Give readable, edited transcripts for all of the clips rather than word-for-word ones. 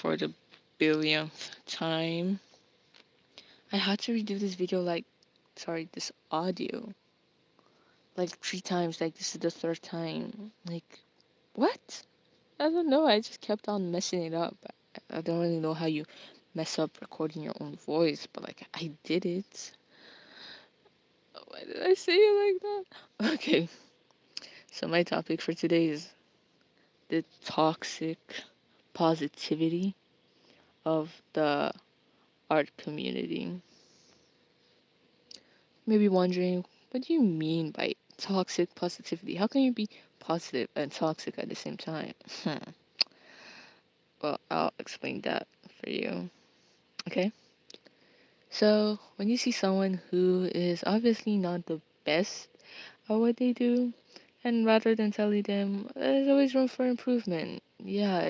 for the billionth time. I had to redo this video, this audio, like 3 times. Like, this is the third time. Like, what? I don't know. I just kept on messing it up. I don't really know how you mess up recording your own voice, but like, I did it. Why did I say it like that? Okay, so my topic for today is the toxic positivity of the art community. Maybe wondering, what do you mean by toxic positivity? How can you be positive and toxic at the same time? Well, I'll explain that for you. Okay? So, when you see someone who is obviously not the best at what they do, and rather than telling them there's always room for improvement, yeah,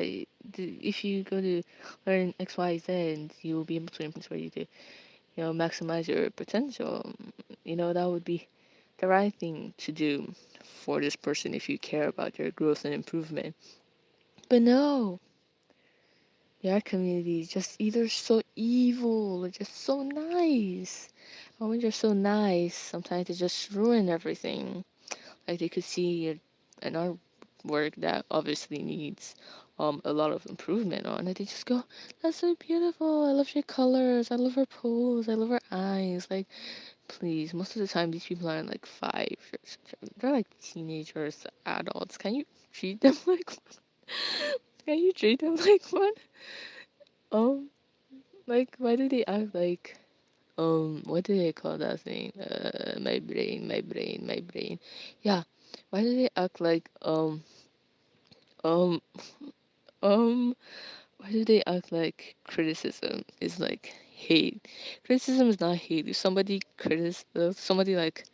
if you go to learn X, Y, Z, you will be able to improve where you do, maximize your potential. That would be the right thing to do for this person if you care about their growth and improvement. But no, the art community is just either so evil or just so nice. And when they're so nice, sometimes they just ruin everything. Like, they could see an artwork that obviously needs a lot of improvement on it. They just go, "That's so beautiful. I love your colors. I love her pose. I love her eyes." Like, please, most of the time these people aren't like 5 years. They're like teenagers, adults. Can you treat them like can you treat them like one? Um, like, why do they act like what do they call that thing? My brain, my brain, my brain. Yeah. Why do they act like um um why do they act like criticism is like hate? Criticism is not hate. If somebody like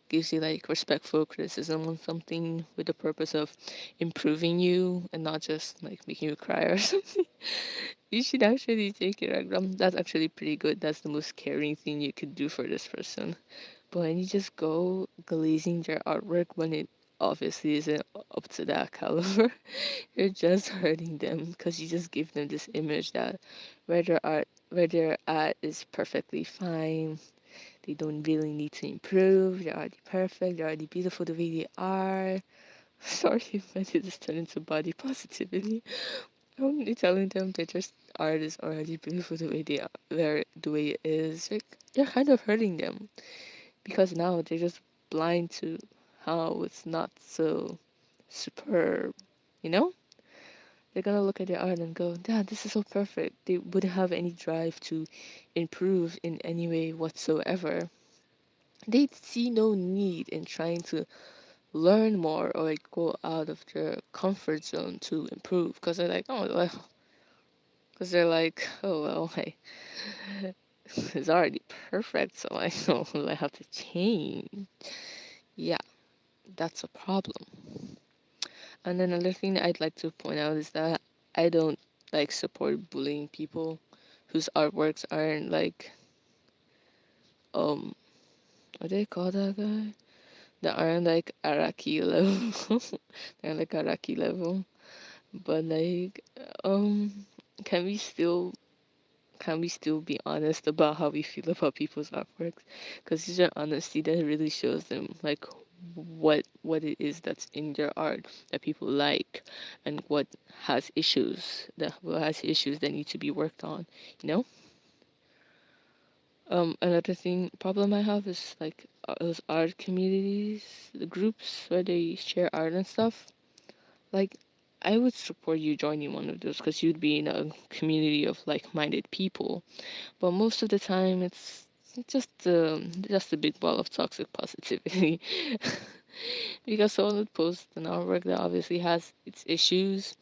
gives you like respectful criticism on something with the purpose of improving you and not just like making you cry or something, you should actually take it. Like, that's actually pretty good. That's the most caring thing you could do for this person. But when you just go glazing their artwork when it obviously isn't up to that caliber, you're just hurting them because you just give them this image that where they're at is perfectly fine. They don't really need to improve. They're already perfect. They're already beautiful the way they are. Sorry if I did this turn into body positivity. I'm only telling them that their art is already beautiful the way they are, the way it is. You're kind of hurting them because now they're just blind to how it's not so superb. You know, they're gonna look at their art and go, "Dad, this is so perfect." They wouldn't have any drive to improve in any way whatsoever. They see no need in trying to learn more or like go out of their comfort zone to improve because they're like, oh well, because they're like, oh well, hey, it's already perfect, so I don't really have to change. Yeah, that's a problem. And then another thing that I'd like to point out is that I don't like support bullying people whose artworks aren't like um what do they call that guy? That aren't like Araki level. They're like Araki level. But like um can we still can we still be honest about how we feel about people's artworks? Because it's your honesty that really shows them like what it is that's in their art that people like and what has issues that need to be worked on, you know? Another problem I have is like those art communities, the groups where they share art and stuff. Like, I would support you joining one of those because you'd be in a community of like-minded people. But most of the time, it's just a big ball of toxic positivity. Because someone would post an artwork that obviously has its issues,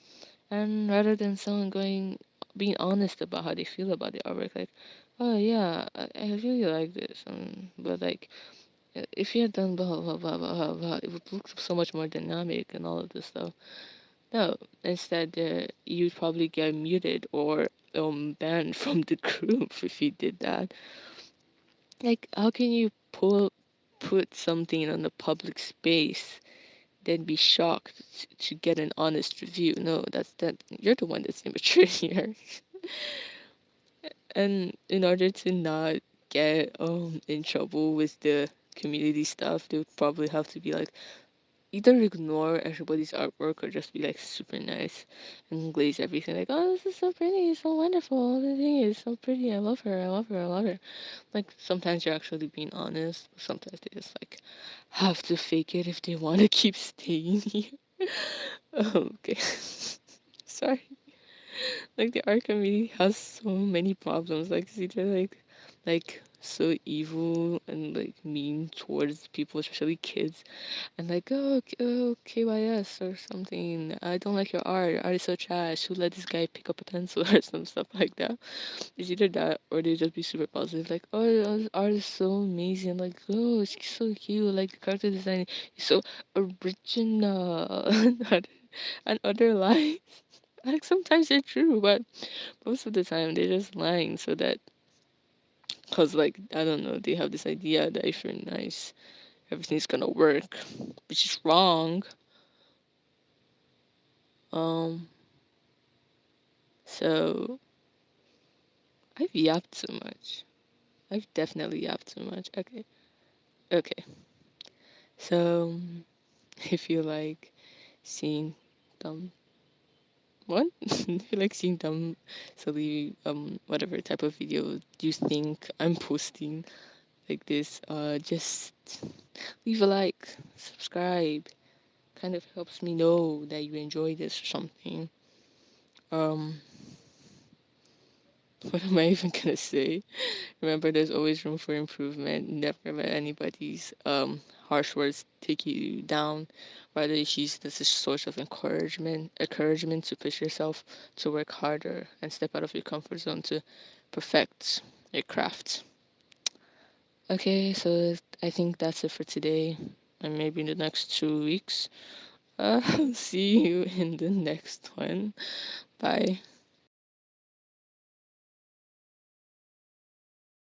and rather than someone being honest about how they feel about the artwork, like, oh yeah, I really like this, but like, if you had done blah blah blah blah blah blah, it would look so much more dynamic and all of this stuff. No, instead, you'd probably get muted or banned from the group if you did that. Like, how can you put something on the public space then be shocked to get an honest review. No, that you're the one that's immature here. And in order to not get in trouble with the community stuff, they would probably have to be like either ignore everybody's artwork or just be like super nice and glaze everything like, oh, this is so pretty, so wonderful, the thing is so pretty, I love her, I love her, I love her. Like sometimes you're actually being honest, sometimes they just like have to fake it if they want to keep staying here. Okay. Sorry. Like the art community has so many problems. Like it's either like so evil and like mean towards people, especially kids, and like oh KYS or something. I don't like your art. Your art is so trash. Who let this guy pick up a pencil or some stuff like that? It's either that or they just be super positive, like oh this art is so amazing. Like oh it's so cute. Like the character design is so original and other lines. Like sometimes they're true, but most of the time they're just lying so that, cause like I don't know, they have this idea that if you're nice, everything's gonna work, which is wrong. Um, so I've yapped too much. I've definitely yapped too much. Okay, okay. So if you like seeing dumb, what? If you like seeing dumb, silly, whatever type of video you think I'm posting like this, just leave a like, subscribe. Kind of helps me know that you enjoy this or something. Um, what am I even gonna say? Remember, there's always room for improvement. Never let anybody's harsh words take you down. Rather, use this as a source of encouragement to push yourself to work harder and step out of your comfort zone to perfect your craft. Okay, so I think that's it for today, and maybe in the next 2 weeks. I'll see you in the next one. Bye.